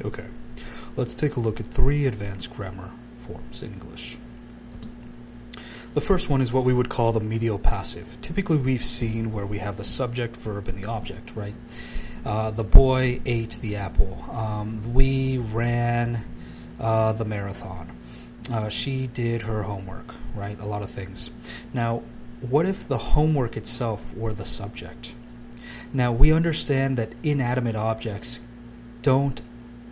Okay, let's take a look at 3 advanced grammar forms in English. The first one is what we would call the medial passive. Typically we've seen where we have the subject, verb, and the object, right? The boy ate the apple. We ran the marathon. She did her homework, right? A lot of things. Now, what if the homework itself were the subject? Now, we understand that inanimate objects don't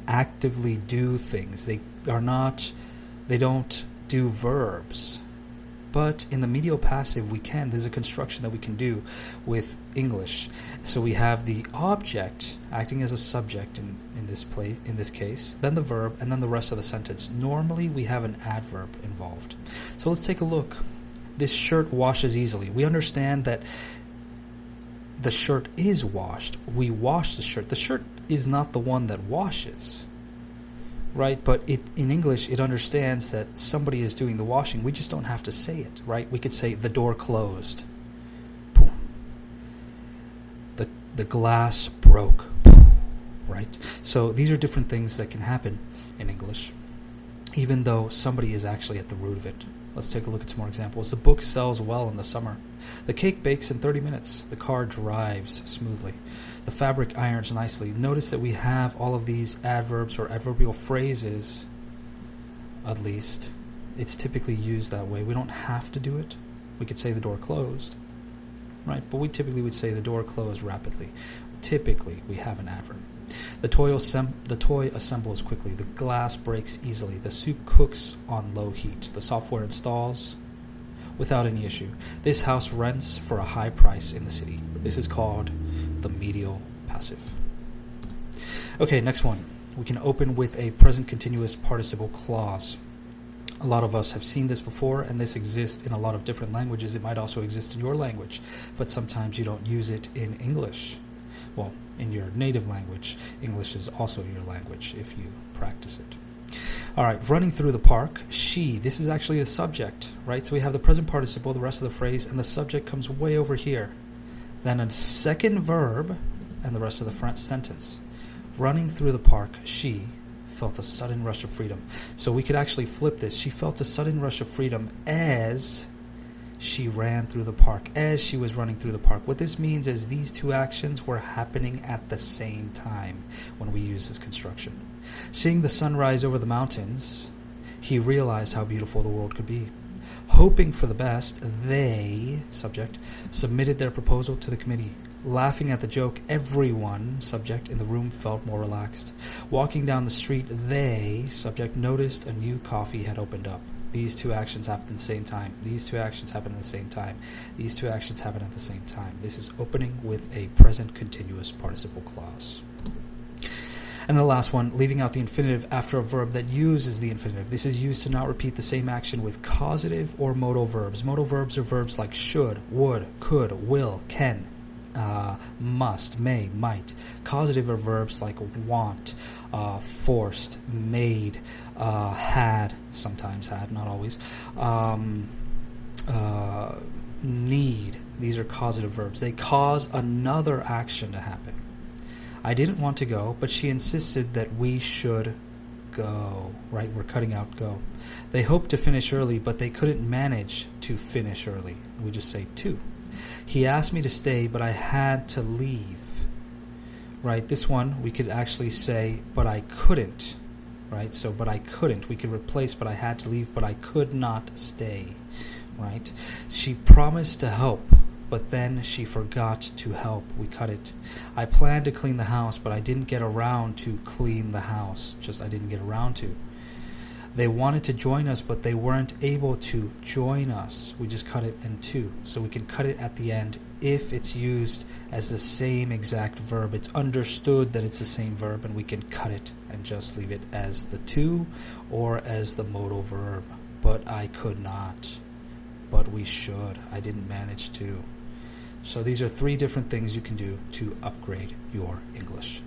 actively do things. They don't do verbs. But in the medial passive, we can. There's a construction that we can do with English. So we have the object acting as a subject in this case, then the verb, and then the rest of the sentence. Normally, we have an adverb involved. So let's take a look. This shirt washes easily. We understand that the shirt is washed. We wash the shirt. The shirt is not the one that washes. Right, but in English, it understands that somebody is doing the washing. We just don't have to say it, right? We could say the door closed. Boom. The glass broke. Boom. Right? So these are different things that can happen in English, even though somebody is actually at the root of it. Let's take a look at some more examples. The book sells well in the summer. The cake bakes in 30 minutes. The car drives smoothly. The fabric irons nicely. Notice that we have all of these adverbs or adverbial phrases, at least. It's typically used that way. We don't have to do it. We could say the door closed, right? But we typically would say the door closed rapidly. Typically, we have an adverb. The toy assembles quickly. The glass breaks easily. The soup cooks on low heat. The software installs without any issue. This house rents for a high price in the city. This is called the medial passive. Okay, next one. We can open with a present continuous participle clause. A lot of us have seen this before, and this exists in a lot of different languages. It might also exist in your language, but sometimes you don't use it in English. Well, in your native language. English is also your language if you practice it. All right, running through the park. She, this is actually a subject, right? So we have the present participle, the rest of the phrase, and the subject comes way over here. Then a second verb, and the rest of the sentence. Running through the park, she felt a sudden rush of freedom. So we could actually flip this. She felt a sudden rush of freedom as she ran through the park, as she was running through the park. What this means is these two actions were happening at the same time when we use this construction. Seeing the sunrise over the mountains, he realized how beautiful the world could be. Hoping for the best, they, subject, submitted their proposal to the committee. Laughing at the joke, everyone, subject, in the room felt more relaxed. Walking down the street, they, subject, noticed a new coffee had opened up. These two actions happened at the same time. These two actions happened at the same time. These two actions happened at the same time. This is opening with a present continuous participle clause. And the last one, leaving out the infinitive after a verb that uses the infinitive. This is used to not repeat the same action with causative or modal verbs. Modal verbs are verbs like should, would, could, will, can, must, may, might. Causative are verbs like want, forced, made, had, sometimes had, not always, need. These are causative verbs. They cause another action to happen. I didn't want to go, but she insisted that we should go. Right? We're cutting out go. They hoped to finish early, but they couldn't manage to finish early. We just say to. He asked me to stay, but I had to leave. Right? This one, we could actually say, but I couldn't. Right? So, but I couldn't. We could replace, but I had to leave, but I could not stay. Right? She promised to help, but then she forgot to help. We cut it. I planned to clean the house, but I didn't get around to clean the house. Just I didn't get around to. They wanted to join us, but they weren't able to join us. We just cut it in two. So we can cut it at the end if it's used as the same exact verb. It's understood that it's the same verb, and we can cut it and just leave it as the to or as the modal verb. But I could not. But we should. I didn't manage to. So these are 3 different things you can do to upgrade your English.